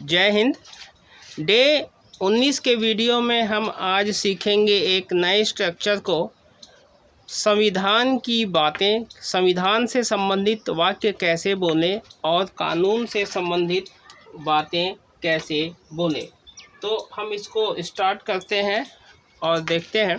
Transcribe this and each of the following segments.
जय हिंद। डे 19 के वीडियो में हम आज सीखेंगे एक नए स्ट्रक्चर को, संविधान की बातें, संविधान से संबंधित वाक्य कैसे बोले और कानून से संबंधित बातें कैसे बोले। तो हम इसको स्टार्ट करते हैं और देखते हैं।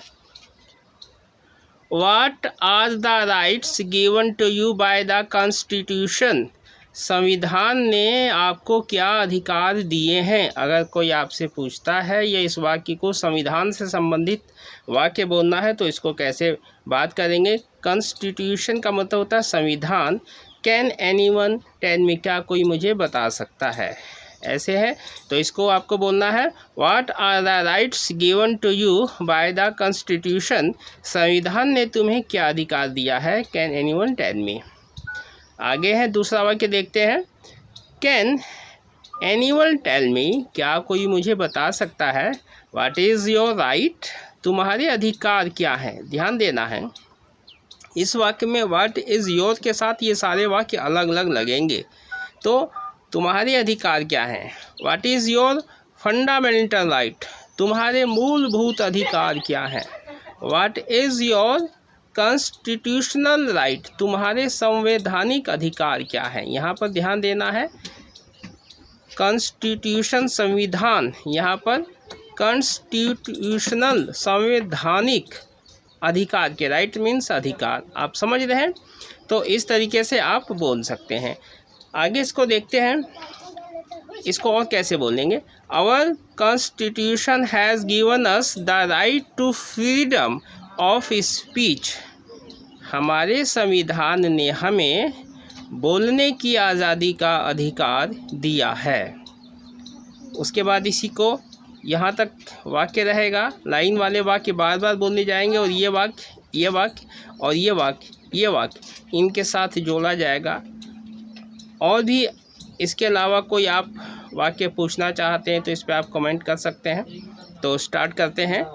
What are the rights given to you by the Constitution? संविधान ने आपको क्या अधिकार दिए हैं। अगर कोई आपसे पूछता है या इस वाक्य को संविधान से संबंधित वाक्य बोलना है तो इसको कैसे बात करेंगे। कॉन्स्टिट्यूशन का मतलब होता है संविधान। कैन एनीवन टेल मी, क्या कोई मुझे बता सकता है, ऐसे है। तो इसको आपको बोलना है what are the rights given to you by the constitution. संविधान ने तुम्हें क्या अधिकार दिया है। Can anyone tell me. आगे है दूसरा वाक्य, देखते हैं। कैन एनीवन टेल मी, क्या कोई मुझे बता सकता है। व्हाट इज़ योर राइट, तुम्हारे अधिकार क्या हैं। ध्यान देना है, इस वाक्य में व्हाट इज़ योर के साथ ये सारे वाक्य अलग अलग लगेंगे। तो तुम्हारे अधिकार क्या हैं। What is your fundamental right, तुम्हारे मूलभूत अधिकार क्या हैं। What is your constitutional right, तुम्हारे संवैधानिक अधिकार क्या हैं। यहाँ पर ध्यान देना है, कॉन्स्टिट्यूशन संविधान, यहाँ पर कॉन्स्टिट्यूशनल संवैधानिक अधिकार के, राइट मीन्स अधिकार, आप समझ रहे हैं। तो इस तरीके से आप बोल सकते हैं। आगे इसको देखते हैं, इसको और कैसे बोलेंगे। Our constitution has given us the right to freedom of speech, हमारे संविधान ने हमें बोलने की आज़ादी का अधिकार दिया है। उसके बाद इसी को यहाँ तक वाक्य रहेगा, लाइन वाले वाक्य बार बार बोलने जाएंगे और ये वाक्य, ये वाक्य और ये वाक्य, ये वाक्य इनके साथ जोड़ा जाएगा। और भी इसके अलावा कोई आप वाक्य पूछना चाहते हैं तो इस पर आप कमेंट कर सकते हैं। तो स्टार्ट करते हैं।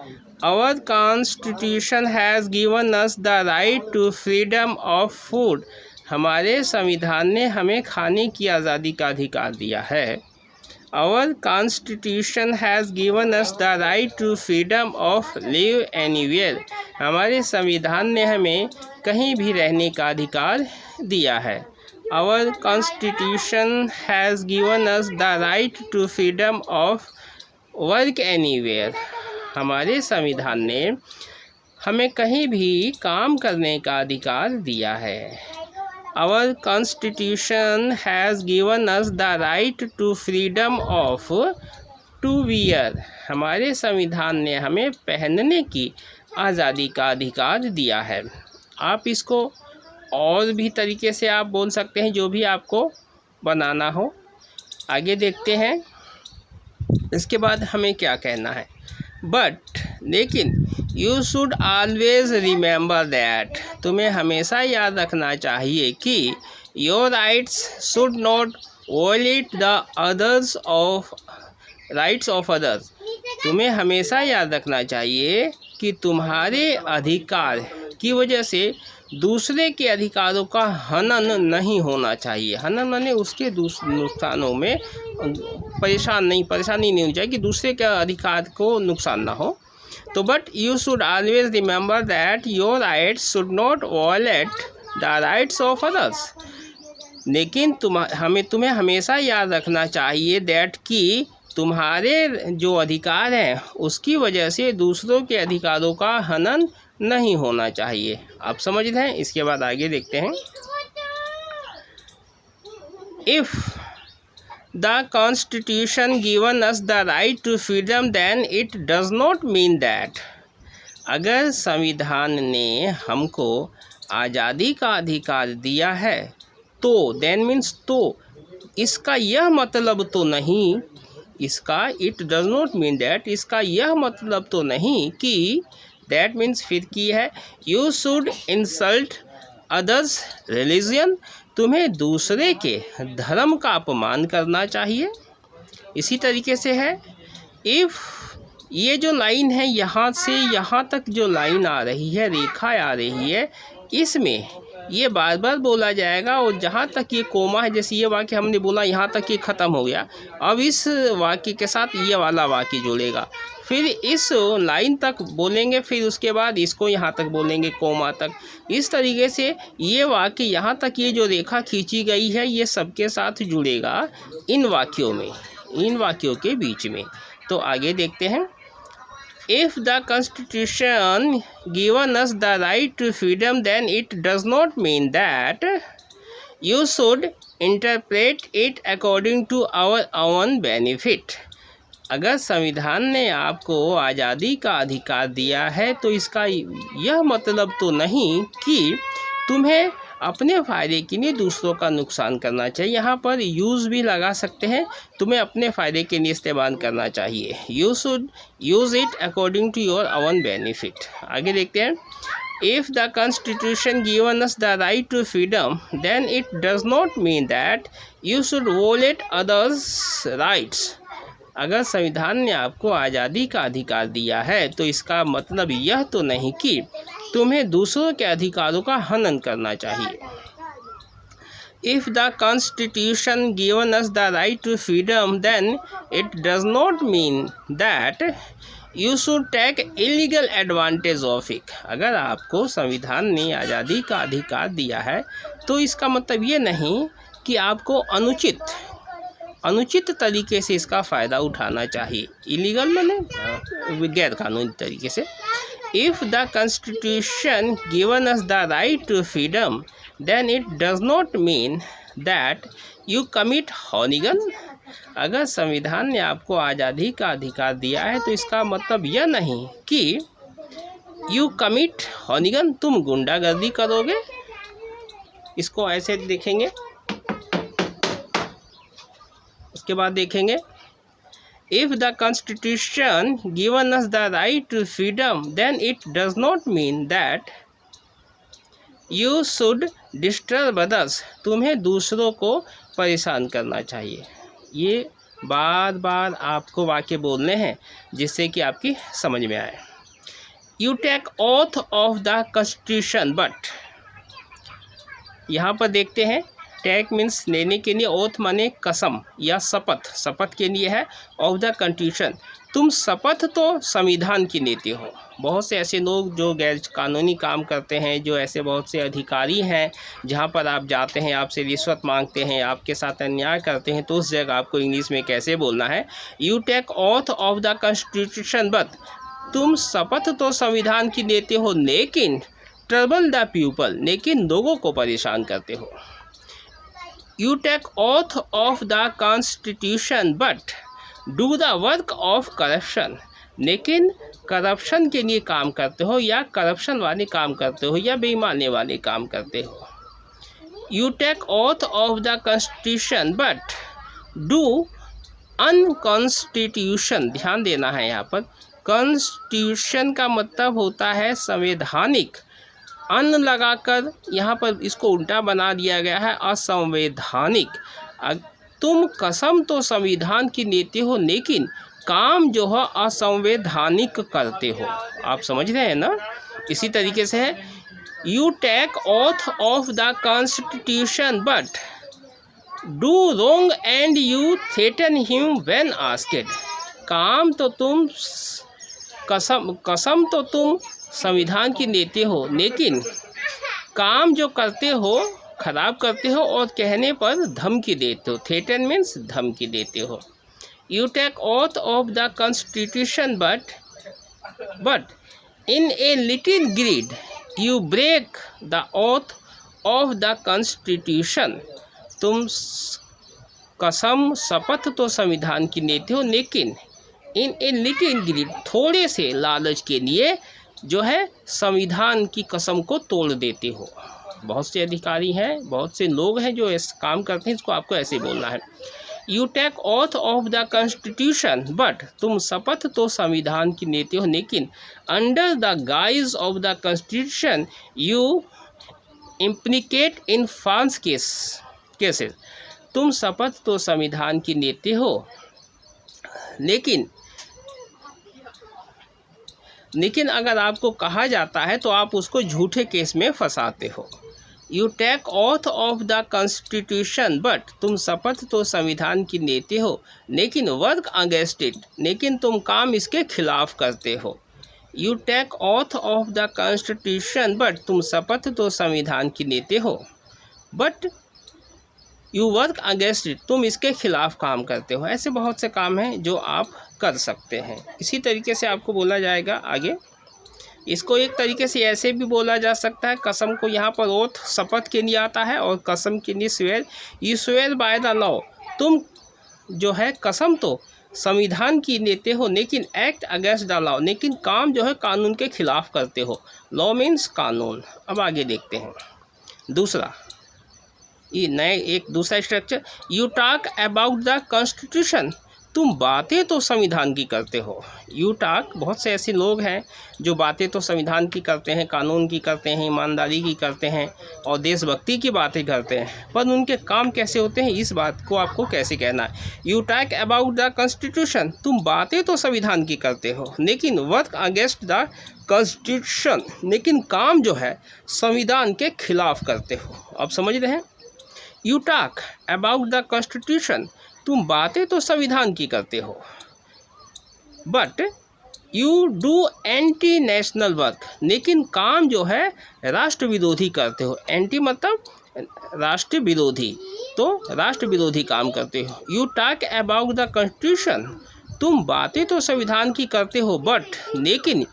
Our constitution has given us the right to freedom of food, हमारे संविधान ने हमें खाने की आज़ादी का अधिकार दिया है। Our constitution has given us the right to freedom of live anywhere, हमारे संविधान ने हमें कहीं भी रहने का अधिकार दिया है। Our Constitution has given us the right to freedom of work anywhere, हमारे संविधान ने हमें कहीं भी काम करने का अधिकार दिया है। Our Constitution has given us the right to freedom of to wear, हमारे संविधान ने हमें पहनने की आज़ादी का अधिकार दिया है। आप इसको और भी तरीके से आप बोल सकते हैं, जो भी आपको बनाना हो। आगे देखते हैं, इसके बाद हमें क्या कहना है। बट लेकिन you should always remember that, तुम्हें हमेशा याद रखना चाहिए कि your rights should not violate the others of rights of others, तुम्हें हमेशा याद रखना चाहिए कि तुम्हारे अधिकार की वजह से दूसरे के अधिकारों का हनन नहीं होना चाहिए। हनन माने उसके नुकसानों में परेशानी नहीं होनी चाहिए कि दूसरे के अधिकार को नुकसान ना हो। तो but you should always remember that your rights should not violate the rights of others, लेकिन तुम्हें हमेशा याद रखना चाहिए दैट कि तुम्हारे जो अधिकार हैं उसकी वजह से दूसरों के अधिकारों का हनन नहीं होना चाहिए। आप समझ रहे हैं। इसके बाद आगे देखते हैं। If the constitution given us the right to freedom then it does not mean that, अगर संविधान ने हमको आज़ादी का अधिकार दिया है तो देन मीन्स, तो इसका यह मतलब तो नहीं, इसका it does not mean that, इसका यह मतलब तो नहीं कि दैट मीन्स फिर की है। You should insult others religion, तुम्हें दूसरे के धर्म का अपमान करना चाहिए। इसी तरीके से है इफ़, ये जो लाइन है यहाँ से यहाँ तक जो लाइन आ रही है, रेखा आ रही है, इसमें ये बार बार बोला जाएगा और जहाँ तक ये कोमा है, जैसे ये वाक्य हमने बोला यहाँ तक ये ख़त्म हो गया, अब इस वाक्य के साथ ये वाला वाक्य जुड़ेगा, फिर इस लाइन तक बोलेंगे, फिर उसके बाद इसको यहाँ तक बोलेंगे कोमा तक। इस तरीके से ये वाक्य यहाँ तक ये जो रेखा खींची गई है ये सबके साथ जुड़ेगा इन वाक्यों में, इन वाक्यों के बीच में। तो आगे देखते हैं। If the Constitution given us the right to freedom, then it does not mean that you should interpret it according to our own benefit. अगर संविधान ने आपको आज़ादी का अधिकार दिया है तो इसका यह मतलब तो नहीं कि तुम्हें अपने फ़ायदे के लिए दूसरों का नुकसान करना चाहिए। यहाँ पर यूज़ भी लगा सकते हैं, तुम्हें अपने फ़ायदे के लिए इस्तेमाल करना चाहिए। You should use it according to your own benefit. आगे देखते हैं। If the constitution given us the right to freedom, then it does not mean that you should violate others rights. अगर संविधान ने आपको आज़ादी का अधिकार दिया है तो इसका मतलब यह तो नहीं कि तुम्हें दूसरों के अधिकारों का हनन करना चाहिए। If the constitution given us the right to freedom, then it does not mean that you should take illegal advantage of it. अगर आपको संविधान ने आज़ादी का अधिकार दिया है तो इसका मतलब ये नहीं कि आपको अनुचित तरीके से इसका फ़ायदा उठाना चाहिए। इलीगल माने गैर कानूनी तरीके से। If the Constitution given us the right to freedom, then it does not mean that you commit hooligan. अगर संविधान ने आपको आज़ादी का अधिकार दिया है तो इसका मतलब यह नहीं कि you commit hooligan, तुम गुंडागर्दी करोगे। इसको ऐसे देखेंगे, उसके बाद देखेंगे। If the Constitution given us the right to freedom, then it does not mean that you should disturb others. तुम्हें दूसरों को परेशान करना चाहिए। ये बार बार आपको वाक्य बोलने हैं जिससे कि आपकी समझ में आए। You take oath of the Constitution, but यहाँ पर देखते हैं टेक मीन्स लेने के लिए, ओथ माने कसम या शपथ, शपथ के लिए है। ऑफ द कॉन्स्टिट्यूशन, तुम शपथ तो संविधान की लेते हो। बहुत से ऐसे लोग जो गैर कानूनी काम करते हैं, जो ऐसे बहुत से अधिकारी हैं जहां पर आप जाते हैं, आपसे रिश्वत मांगते हैं, आपके साथ अन्याय करते हैं, तो उस जगह आपको इंग्लिश में कैसे बोलना है? You take oath of the constitution, but तुम शपथ तो संविधान की लेते हो लेकिन ट्रबल द पीपल, लेकिन लोगों को परेशान करते हो। You take oath of the Constitution, but do the work of corruption. लेकिन करप्शन के लिए काम करते हो, या करप्शन वाले काम करते हो, या बेईमानी वाले काम करते हो। You take oath of the Constitution, but do unconstitution. ध्यान देना है यहाँ पर। कॉन्स्टिट्यूशन का मतलब होता है संवैधानिक, अन लगाकर यहाँ पर इसको उल्टा बना दिया गया है, असंवैधानिक। तुम कसम तो संविधान की लेते हो लेकिन काम जो है असंवैधानिक करते हो। आप समझ रहे हैं ना? इसी तरीके से है, you take oath of the constitution but do wrong and you threaten him when asked. काम तो तुम कसम तो तुम संविधान की लेते हो लेकिन काम जो करते हो खराब करते हो और कहने पर धमकी देते हो। थ्रेटन मीन्स धमकी देते हो। You take oath of the constitution but in a little greed you break the oath of the constitution. तुम कसम शपथ तो संविधान की लेते हो लेकिन इन ए लिटिल ग्रीड, थोड़े से लालच के लिए जो है संविधान की कसम को तोड़ देते हो। बहुत से अधिकारी हैं, बहुत से लोग हैं जो ऐसा काम करते हैं, इसको आपको ऐसे बोलना है। You take oath of the constitution but तुम शपथ तो संविधान की लेते हो लेकिन under the guise of the constitution you implicate in false cases. तुम शपथ तो संविधान की लेते हो लेकिन अगर आपको कहा जाता है तो आप उसको झूठे केस में फंसाते हो। You take oath of the constitution but तुम शपथ तो संविधान की लेते हो लेकिन वर्क अगेंस्ट इट लेकिन तुम काम इसके खिलाफ करते हो। You take oath of the constitution but तुम शपथ तो संविधान की लेते हो but you work against it तुम इसके खिलाफ काम करते हो। ऐसे बहुत से काम हैं जो आप कर सकते हैं। इसी तरीके से आपको बोला जाएगा आगे। इसको एक तरीके से ऐसे भी बोला जा सकता है, कसम को यहाँ पर ओथ शपथ के लिए आता है और कसम के लिए swear. You swear by the law तुम जो है कसम तो संविधान की लेते हो लेकिन एक्ट अगेंस्ट द लॉ लेकिन काम जो है कानून के खिलाफ करते हो। लॉ मीन्स कानून। अब आगे देखते हैं दूसरा, ये नए एक दूसरा structure. You talk about the constitution तुम बातें तो संविधान की करते हो। यू टॉक बहुत से ऐसे लोग हैं जो बातें तो संविधान की करते हैं, कानून की करते हैं, ईमानदारी की करते हैं और देशभक्ति की बातें करते हैं, पर उनके काम कैसे होते हैं इस बात को आपको कैसे कहना है। You talk about the constitution तुम बातें तो संविधान की करते हो लेकिन वर्क अगेंस्ट द कॉन्स्टिट्यूशन लेकिन काम जो है संविधान के खिलाफ करते हो। अब समझ रहे हैं। You talk about the constitution तुम बातें तो संविधान की करते हो but you do anti national work लेकिन काम जो है राष्ट्र विरोधी करते हो। एंटी मतलब राष्ट्र विरोधी, तो राष्ट्र विरोधी काम करते हो। You talk about the constitution तुम बातें तो संविधान की करते हो बट लेकिन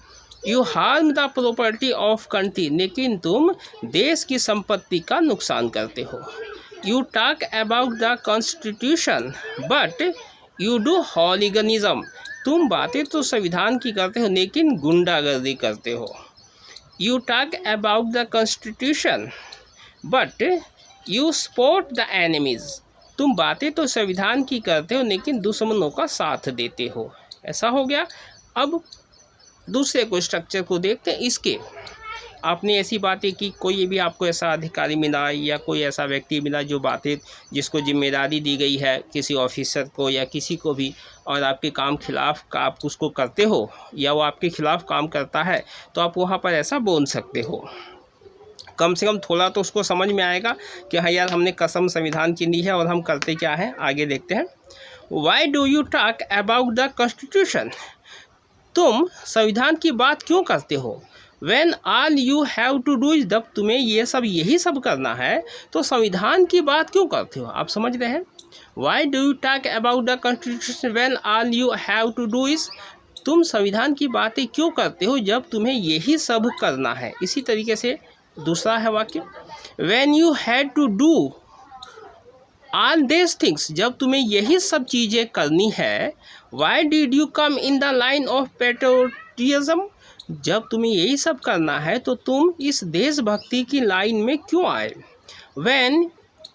you harm the property of country लेकिन तुम देश की संपत्ति का नुकसान करते हो। You talk about the constitution but you do hooliganism तुम बातें तो संविधान की करते हो लेकिन गुंडागर्दी करते हो। You talk about the constitution but you support the enemies तुम बातें तो संविधान की करते हो लेकिन दुश्मनों का साथ देते हो। ऐसा हो गया। अब दूसरे को स्ट्रक्चर को देखते हैं। इसके आपने ऐसी बातें की, कोई भी आपको ऐसा अधिकारी मिला या कोई ऐसा व्यक्ति मिला जो बातें जिसको जिम्मेदारी दी गई है किसी ऑफिसर को या किसी को भी और आपके काम खिलाफ का आप उसको करते हो या वो आपके खिलाफ काम करता है तो आप वहाँ पर ऐसा बोल सकते हो। कम से कम थोड़ा तो उसको समझ में आएगा कि हाँ यार हमने कसम संविधान की ली है और हम करते क्या हैं। आगे देखते हैं। Why do you talk about the constitution तुम संविधान की बात क्यों करते हो। When all you have to do is जब तुम्हें यही सब करना है तो संविधान की बात क्यों करते हो। आप समझ रहे हैं। Why do you talk about the constitution when all you have to do is तुम संविधान की बातें क्यों करते हो जब तुम्हें यही सब करना है। इसी तरीके से दूसरा है वाक्य। When you had to do all these things जब तुम्हें यही सब चीज़ें करनी है। Why did you come in the line of patriotism जब तुम्हें यही सब करना है तो तुम इस देशभक्ति की लाइन में क्यों आए। When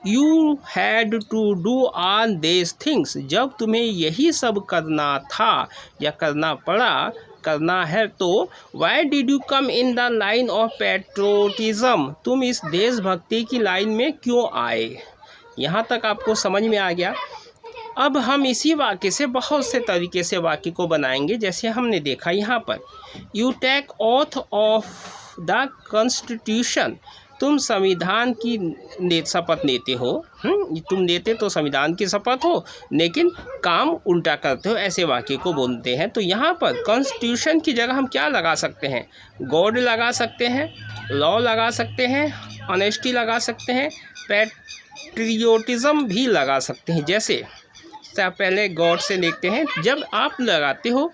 you had to do all these things जब तुम्हें यही सब करना था या करना पड़ा करना है तो why did you come in the line of patriotism तुम इस देशभक्ति की लाइन में क्यों आए। यहाँ तक आपको समझ में आ गया। अब हम इसी वाक्य से बहुत से तरीके से वाक्य को बनाएंगे। जैसे हमने देखा यहाँ पर you take oath of the constitution तुम संविधान की शपथ लेते हो। तुम लेते तो संविधान की शपथ हो लेकिन काम उल्टा करते हो। ऐसे वाक्य को बोलते हैं। तो यहाँ पर कॉन्स्टिट्यूशन की जगह हम क्या लगा सकते हैं। गॉड लगा सकते हैं, लॉ लगा सकते हैं, ऑनेस्टी लगा सकते हैं, पैट्रियोटिज्म भी लगा सकते हैं। जैसे पहले गॉड से देखते हैं। जब आप लगाते हो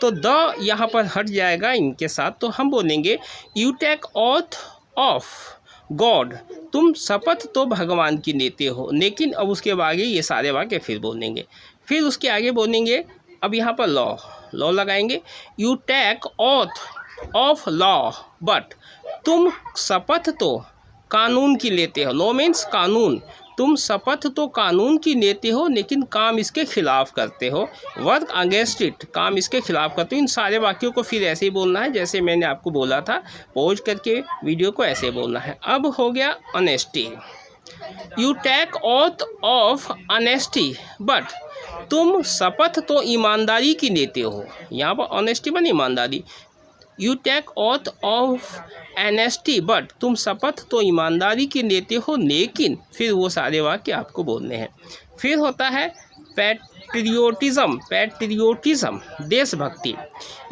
तो द यहाँ पर हट जाएगा इनके साथ तो हम बोलेंगे you take oath of God तुम शपथ तो भगवान की लेते हो लेकिन अब उसके आगे ये सारे वाक्य फिर बोलेंगे। फिर उसके आगे बोलेंगे अब यहाँ पर लॉ लगाएंगे। You take oath of law but तुम शपथ तो कानून की लेते हो। लॉ मीन्स कानून। तुम शपथ तो कानून की लेते हो लेकिन काम इसके खिलाफ करते हो। वर्क अगेंस्ट इट काम इसके खिलाफ करते हो। इन सारे वाक्यों को फिर ऐसे ही बोलना है जैसे मैंने आपको बोला था। पॉज करके वीडियो को ऐसे बोलना है। अब हो गया honesty. You take oath of honesty but तुम शपथ तो ईमानदारी की लेते हो। यहाँ पर ऑनेस्टी बन ईमानदारी। You take oath of honesty but, तुम शपथ तो ईमानदारी की लेते हो लेकिन, फिर वो सारे वाक्य आपको बोलने हैं। फिर होता है पैट्रियोटिज्म, पैट्रियोटिज्म देशभक्ति।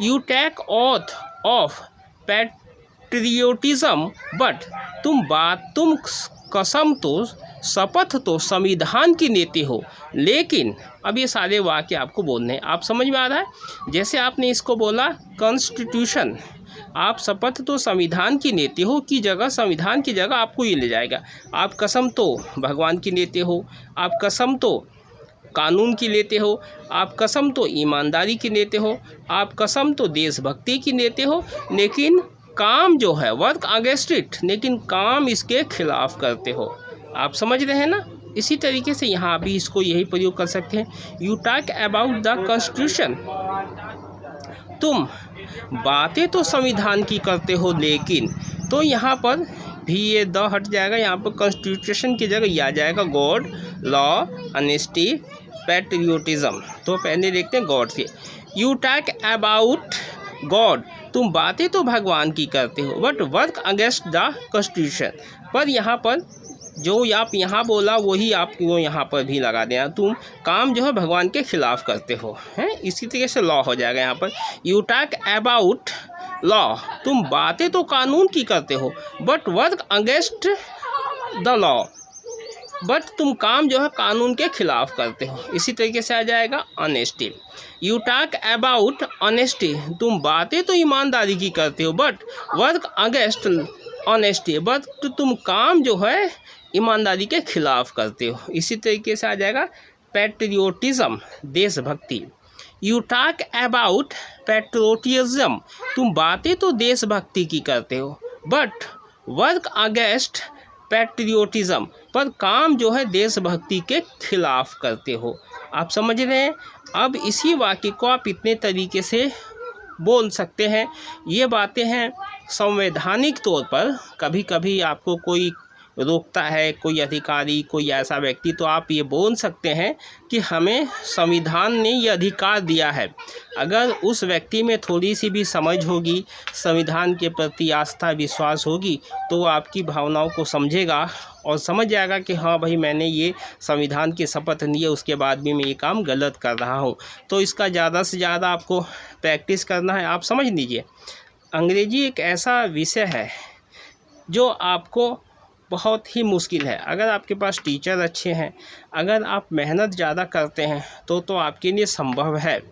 You take oath of patriotism but, तुम कसम तो शपथ तो संविधान की लेते हो लेकिन, अब ये सारे वाक्य आपको बोलने हैं। आप समझ में आ रहा है? जैसे आपने इसको बोला कॉन्स्टिट्यूशन, आप शपथ तो संविधान की लेते हो की जगह, संविधान की जगह आपको ये ले जाएगा। आप कसम तो भगवान की लेते हो, आप कसम तो कानून की लेते हो, आप कसम तो ईमानदारी की लेते हो, आप कसम तो देशभक्ति की लेते हो, लेकिन काम जो है वर्क अगेंस्ट इट, लेकिन काम इसके खिलाफ करते हो। आप समझ रहे हैं ना? इसी तरीके से यहाँ भी इसको यही प्रयोग कर सकते हैं। You talk about the constitution, तुम बातें तो संविधान की करते हो लेकिन, तो यहाँ पर भी ये द हट जाएगा, यहाँ पर कॉन्स्टिट्यूशन की जगह ये आ जाएगा गॉड, लॉ, ऑनेस्टी, पैट्रियोटिज्म। तो पहले देखते हैं गॉड से। यू टॉक अबाउट गॉड, तुम बातें तो भगवान की करते हो but work against the constitution, पर यहाँ पर जो आप यहाँ बोला वही आप यहाँ पर भी लगा देना, तुम काम जो है भगवान के खिलाफ करते हो, हैं? इसी तरीके से लॉ हो जाएगा यहाँ पर। यू टॉक अबाउट लॉ, तुम बातें तो कानून की करते हो but work against the law, but तुम काम जो है कानून के खिलाफ करते हो। इसी तरीके से आ जाएगा honesty. You talk about honesty, तुम बातें तो ईमानदारी की करते हो but work against honesty, but तुम काम जो है ईमानदारी के खिलाफ करते हो। इसी तरीके से आ जाएगा पैट्रियोटिज्म देशभक्ति। यू टॉक अबाउट पैट्रियोटिज्म, तुम बातें तो देशभक्ति की करते हो बट वर्क अगेंस्ट पैट्रियोटिज्म, पर काम जो है देशभक्ति के खिलाफ करते हो। आप समझ रहे हैं? अब इसी वाक्य को आप इतने तरीके से बोल सकते हैं। ये बातें हैं संवैधानिक तौर पर, कभी कभी आपको कोई रोकता है, कोई अधिकारी, कोई ऐसा व्यक्ति, तो आप ये बोल सकते हैं कि हमें संविधान ने ये अधिकार दिया है। अगर उस व्यक्ति में थोड़ी सी भी समझ होगी, संविधान के प्रति आस्था विश्वास होगी, तो वो आपकी भावनाओं को समझेगा और समझ जाएगा कि हाँ भाई, मैंने ये संविधान की शपथ ली है, उसके बाद भी मैं ये काम गलत कर रहा हूँ। तो इसका ज़्यादा से ज़्यादा आपको प्रैक्टिस करना है। आप समझ लीजिए, अंग्रेजी एक ऐसा विषय है जो आपको बहुत ही मुश्किल है। अगर आपके पास टीचर अच्छे हैं, अगर आप मेहनत ज़्यादा करते हैं तो आपके लिए संभव है,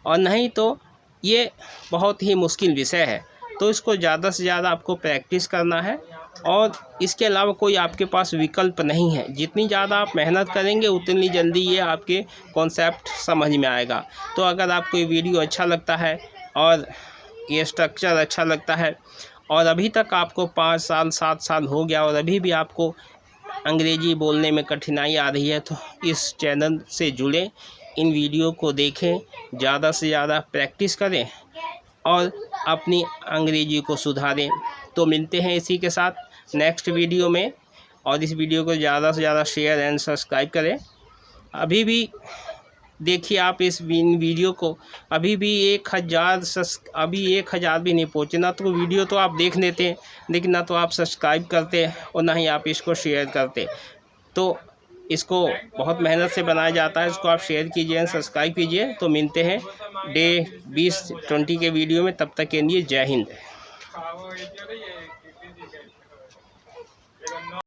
और नहीं तो ये बहुत ही मुश्किल विषय है। तो इसको ज़्यादा से ज़्यादा आपको प्रैक्टिस करना है, और इसके अलावा कोई आपके पास विकल्प नहीं है। जितनी ज़्यादा आप मेहनत करेंगे उतनी जल्दी ये आपके कॉन्सेप्ट समझ में आएगा। तो अगर आपको ये वीडियो अच्छा लगता है और ये स्ट्रक्चर अच्छा लगता है, और अभी तक आपको 5 साल 7 साल हो गया और अभी भी आपको अंग्रेजी बोलने में कठिनाई आ रही है, तो इस चैनल से जुड़ें, इन वीडियो को देखें, ज़्यादा से ज़्यादा प्रैक्टिस करें और अपनी अंग्रेजी को सुधारें। तो मिलते हैं इसी के साथ नेक्स्ट वीडियो में, और इस वीडियो को ज़्यादा से ज़्यादा शेयर एंड सब्सक्राइब करें। अभी भी देखिए आप इस वीडियो को, अभी भी 1000 भी नहीं पहुँचे ना, तो वीडियो तो आप देख लेते हैं, लेकिन ना तो आप सब्सक्राइब करते और ना ही आप इसको शेयर करते। तो इसको बहुत मेहनत से बनाया जाता है, इसको आप शेयर कीजिए एंड सब्सक्राइब कीजिए। तो मिलते हैं डे 20-20 के वीडियो में, तब तक के लिए जय हिंद।